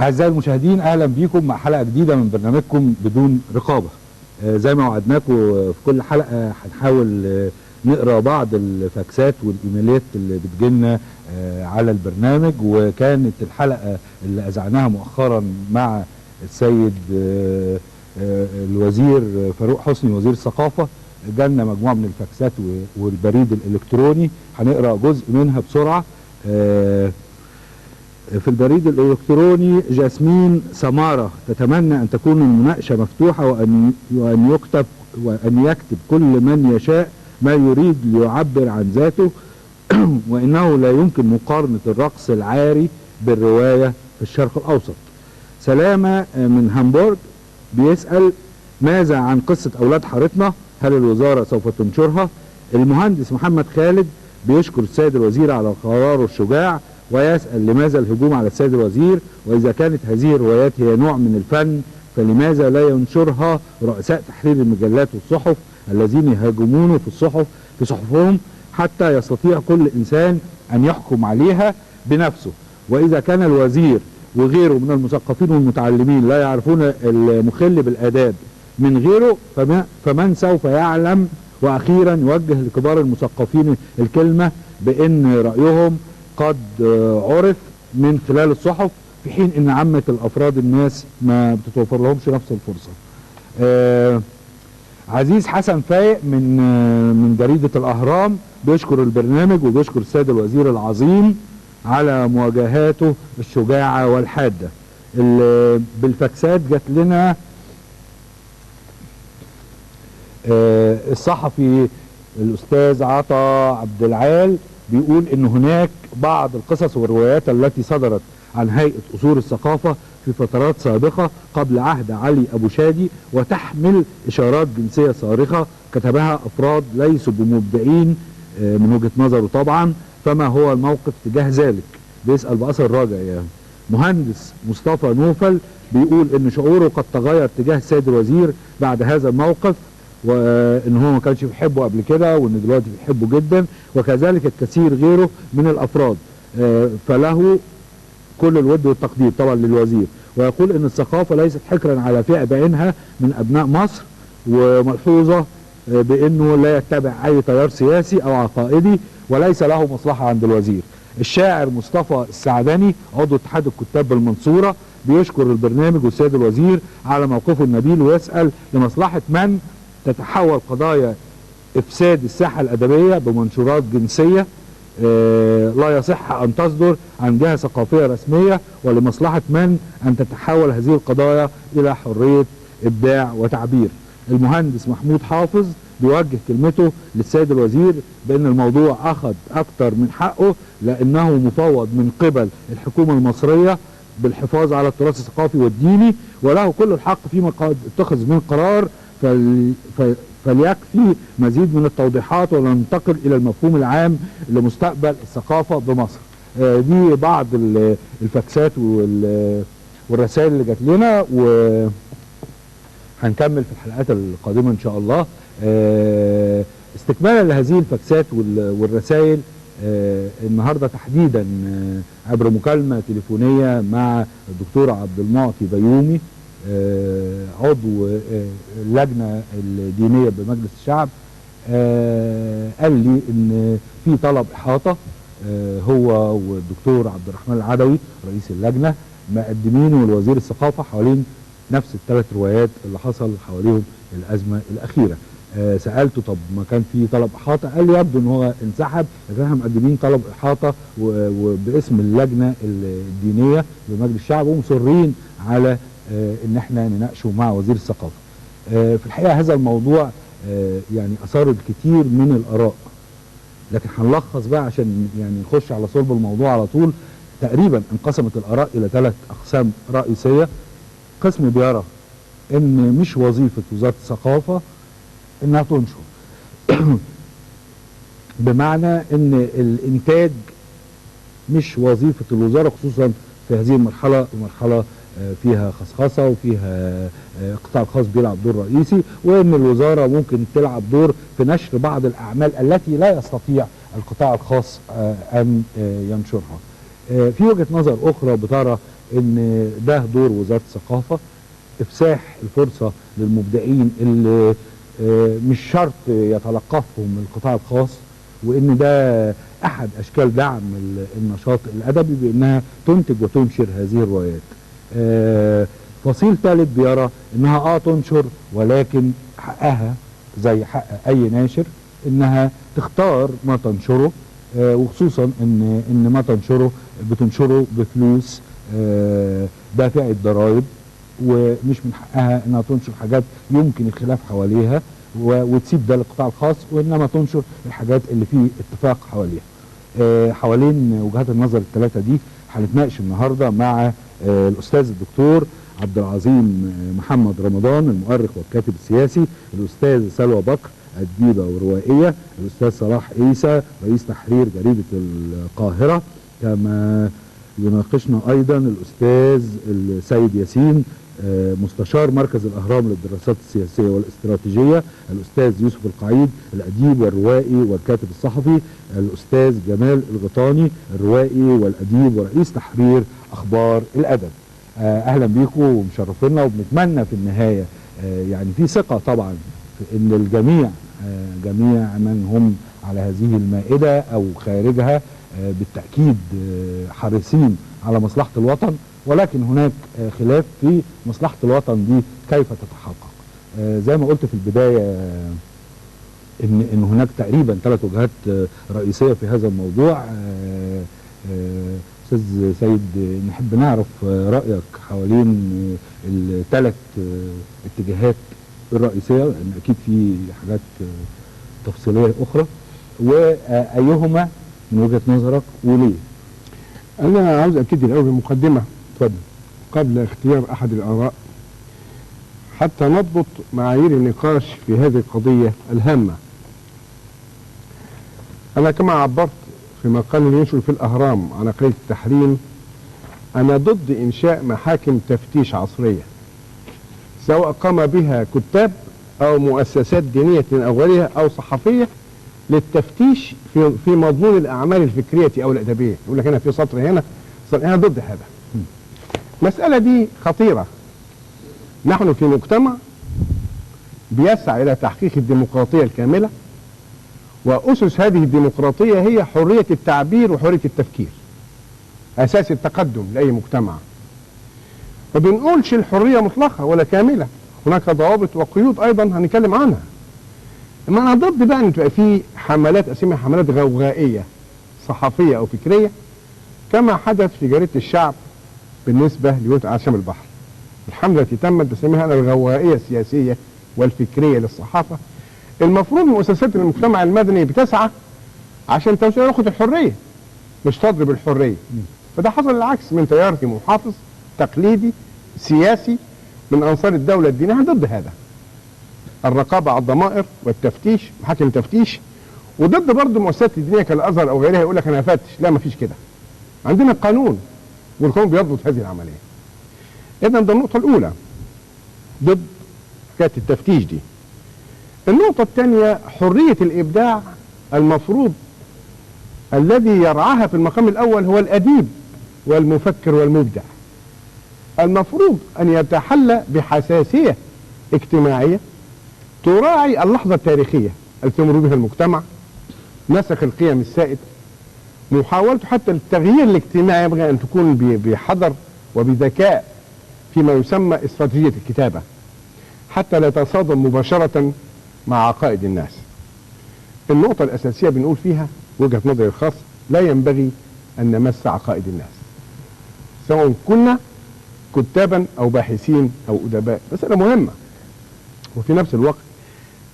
أعزائي المشاهدين، أهلا بيكم مع حلقة جديدة من برنامجكم بدون رقابة. زي ما وعدناكم في كل حلقة هنحاول نقرأ بعض الفاكسات والإيميلات اللي بتجيلنا على البرنامج. وكانت الحلقة اللي أذعناها مؤخرا مع السيد الوزير فاروق حسني وزير الثقافة، جالنا مجموعة من الفاكسات والبريد الإلكتروني. هنقرأ جزء منها بسرعة. في البريد الإلكتروني جاسمين سمارة تتمنى أن تكون المناقشة مفتوحة وأن يكتب كل من يشاء ما يريد ليعبر عن ذاته وإنه لا يمكن مقارنة الرقص العاري بالرواية في الشرق الأوسط. سلامة من هامبورغ بيسأل ماذا عن قصة أولاد حارتنا؟ هل الوزارة سوف تنشرها؟ المهندس محمد خالد بيشكر السيد الوزير على قراره الشجاع ويسأل لماذا الهجوم على السيد الوزير، وإذا كانت هذه الروايات هي نوع من الفن فلماذا لا ينشرها رؤساء تحرير المجلات والصحف الذين يهاجمونه في صحفهم حتى يستطيع كل إنسان أن يحكم عليها بنفسه. وإذا كان الوزير وغيره من المثقفين والمتعلمين لا يعرفون المخل بالآداب من غيره فمن سوف يعلم؟ وأخيرا يوجه لكبار المثقفين الكلمة بأن رأيهم قد عرف من خلال الصحف، في حين ان عامة الافراد الناس ما بتتوفر لهمش نفس الفرصة. عزيز حسن فايق من جريدة الاهرام بيشكر البرنامج وبيشكر السيد الوزير العظيم على مواجهاته الشجاعة والحادة. بالفاكسات جات لنا الصحفي الاستاذ عطا عبد العال بيقول ان هناك بعض القصص والروايات التي صدرت عن هيئة اصول الثقافة في فترات سابقة قبل عهد علي ابو شادي وتحمل اشارات جنسية صارخة كتبها افراد ليسوا بمبدعين من وجهة نظره طبعا، فما هو الموقف تجاه ذلك؟ بيسأل بأثر راجع يعني. مهندس مصطفى نوفل بيقول ان شعوره قد تغير تجاه السيد الوزير بعد هذا الموقف، وان هو ما كانش بيحبه قبل كده وان دلوقتي بيحبه جدا، وكذلك الكثير غيره من الافراد، فله كل الود والتقدير طبعا للوزير. ويقول ان الثقافة ليست حكرا على فئة بعينها من ابناء مصر، وملحوظة بانه لا يتبع اي تيار سياسي او عقائدي وليس له مصلحة عند الوزير. الشاعر مصطفى السعدني عضو اتحاد الكتاب بالمنصورة بيشكر البرنامج والسيد الوزير على موقفه النبيل ويسأل لمصلحة من تتحول قضايا افساد الساحة الادبية بمنشورات جنسية لا يصح ان تصدر عن جهة ثقافية رسمية، ولمصلحة من ان تتحول هذه القضايا الى حرية ابداع وتعبير. المهندس محمود حافظ بيوجه كلمته للسيد الوزير بان الموضوع اخذ اكتر من حقه لانه مفوض من قبل الحكومة المصرية بالحفاظ على التراث الثقافي والديني، وله كل الحق فيما قد اتخذ من قرار، فليكفي مزيد من التوضيحات وننتقل الى المفهوم العام لمستقبل الثقافة بمصر. دي بعض الفاكسات والرسائل اللي جات لنا، وهنكمل في الحلقات القادمة ان شاء الله. استكمالا لهذه الفاكسات والرسائل، النهاردة تحديدا عبر مكالمة تليفونية مع الدكتور عبد المعطي بيومي عضو اللجنة الدينية بمجلس الشعب، قال لي ان في طلب احاطة هو والدكتور عبد الرحمن العدوي رئيس اللجنة مقدمينه لوزير الثقافة حوالين نفس الثلاث روايات اللي حصل حواليهم الازمة الاخيرة. سألته طب ما كان في طلب احاطة؟ قال لي يبدو ان هو انسحب، لكن احنا مقدمين طلب احاطة وباسم اللجنة الدينية بمجلس الشعب ومصرين على ان احنا نناقشه مع وزير الثقافة. في الحقيقة هذا الموضوع يعني اثار الكثير من الاراء، لكن هنلخص بقى عشان يعني نخش على صلب الموضوع على طول. تقريبا انقسمت الاراء الى 3 اقسام رئيسية. قسم بيرى ان مش وظيفة وزارة الثقافة انها تنشر بمعنى ان الانتاج مش وظيفة الوزارة، خصوصا في هذه المرحلة فيها خصخصة وفيها القطاع الخاص بيلعب دور رئيسي، وان الوزارة ممكن تلعب دور في نشر بعض الاعمال التي لا يستطيع القطاع الخاص ان ينشرها. في وجهة نظر اخرى بترى ان ده دور وزارة الثقافة، افساح الفرصة للمبدعين اللي مش شرط يتلقفهم القطاع الخاص، وان ده احد اشكال دعم النشاط الادبي بانها تنتج وتنشر هذه الروايات. فصيل ثالث بيرى انها تنشر، ولكن حقها زي حق اي ناشر انها تختار ما تنشره، وخصوصا ان ما تنشره بتنشره بفلوس دافع الضرائب، ومش من حقها انها تنشر حاجات يمكن الخلاف حواليها وتسيب ده للقطاع الخاص، وانما تنشر الحاجات اللي فيه اتفاق حواليها. حوالين وجهات النظر الثلاثه دي هنتناقش النهارده مع الاستاذ الدكتور عبد العظيم محمد رمضان، المؤرخ والكاتب السياسي، الاستاذ سلوى بكر، أديبة وروائية، الأستاذ صلاح عيسى رئيس تحرير جريدة القاهرة، كما يناقشنا أيضا الأستاذ السيد ياسين مستشار مركز الأهرام للدراسات السياسية والاستراتيجية، الأستاذ يوسف القعيد الأديب والروائي والكاتب الصحفي، الأستاذ جمال الغيطاني الروائي والأديب ورئيس تحرير أخبار الأدب. أهلا بيكم ومشرفينا، وبنتمنى في النهاية يعني في ثقة طبعا في ان الجميع جميع من هم على هذه المائدة او خارجها بالتأكيد حريصين على مصلحة الوطن، ولكن هناك خلاف في مصلحة الوطن دي كيف تتحقق. زي ما قلت في البداية ان هناك تقريبا 3 وجهات رئيسية في هذا الموضوع. استاذ سيد، نحب نعرف رأيك حوالين ال3 اتجاهات الرئيسية، لأن أكيد في حاجات تفصيلية أخرى، وأيهما من وجهة نظرك وليه؟ أنا عاوز أبتدي الأول بمقدمة. اتفضل. قبل اختيار أحد الآراء حتى نضبط معايير النقاش في هذه القضية الهامة. أنا كما عبرت في مقال ينشر في الأهرام عن قضية التحريم، أنا ضد إنشاء محاكم تفتيش عصرية سواء قام بها كتاب أو مؤسسات دينية أو غيرها أو صحفية للتفتيش في مضمون الأعمال الفكرية أو الأدبية. يقول لك أنا في سطر هنا، أنا ضد هذا. المسألة دي خطيرة. نحن في مجتمع بيسعى إلى تحقيق الديمقراطية الكاملة، وأسس هذه الديمقراطية هي حرية التعبير وحرية التفكير، أساس التقدم لأي مجتمع. ما بنقولش الحرية مطلقة ولا كاملة، هناك ضوابط وقيود أيضا هنتكلم عنها. اما أنا ضد بقى أن تبقى في حملات أسميها حملات غوغائية صحفية أو فكرية، كما حدث في جريدة الشعب بالنسبة ليونت عشام البحر. الحملة التي تمت بسميها أنا الغوغائية السياسية والفكرية للصحافة. المفروض مؤسسات المجتمع المدني بتسعى عشان تاخد الحرية، مش تضرب الحرية. فده حصل العكس من تيار محافظ تقليدي سياسي من أنصار الدولة الدينية. أنا ضد هذا. الرقابة على الضمائر والتفتيش، محاكم تفتيش. وضد برضه مؤسسات الدينية كالأزهر أو غيرها يقول لك أنا هفتش. لا، مفيش كده. عندنا قانون والقانون بيضبط هذه العملية. إذن ده النقطة الأولى ضد حكاية التفتيش دي. النقطة الثانية حرية الإبداع. المفروض الذي يرعاها في المقام الأول هو الأديب والمفكر والمبدع. المفروض أن يتحلى بحساسية اجتماعية تراعي اللحظة التاريخية التي يمر بها المجتمع، نسخ القيم السائدة، محاولته حتى التغيير الاجتماعي ينبغي أن تكون بحذر وبذكاء فيما يسمى استراتيجية الكتابة، حتى لا تصادم مباشرة مع عقائد الناس. النقطة الأساسية بنقول فيها وجهة نظري الخاص، لا ينبغي أن نمس عقائد الناس سواء كنا كتابا أو باحثين أو أدباء. مسألة مهمة. وفي نفس الوقت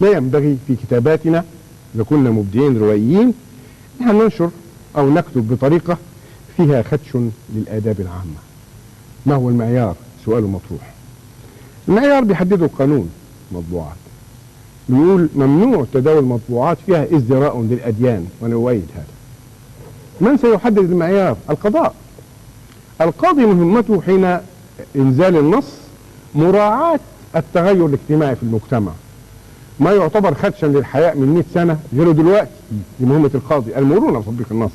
لا ينبغي في كتاباتنا إذا كنا مبدعين روائيين أن ننشر أو نكتب بطريقة فيها خدش للآداب العامة. ما هو المعيار؟ سؤال مطروح. المعيار بيحدده قانون مطبوعات، بيقول ممنوع تداول مطبوعات فيها ازدراء للأديان، وأنا أؤيد هذا. من سيحدد المعيار؟ القضاء. القاضي مهمته حين إنزال النص مراعاة التغير الاجتماعي في المجتمع. ما يعتبر خدشا للحياء من 100 سنة غيره دلوقتي. دي مهمة القاضي، المرونة في تطبيق النص.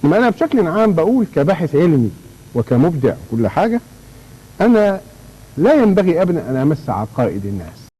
لما أنا بشكل عام بقول كباحث علمي وكمبدع كل حاجة، أنا لا ينبغي أبدا أن أمس عقائد الناس.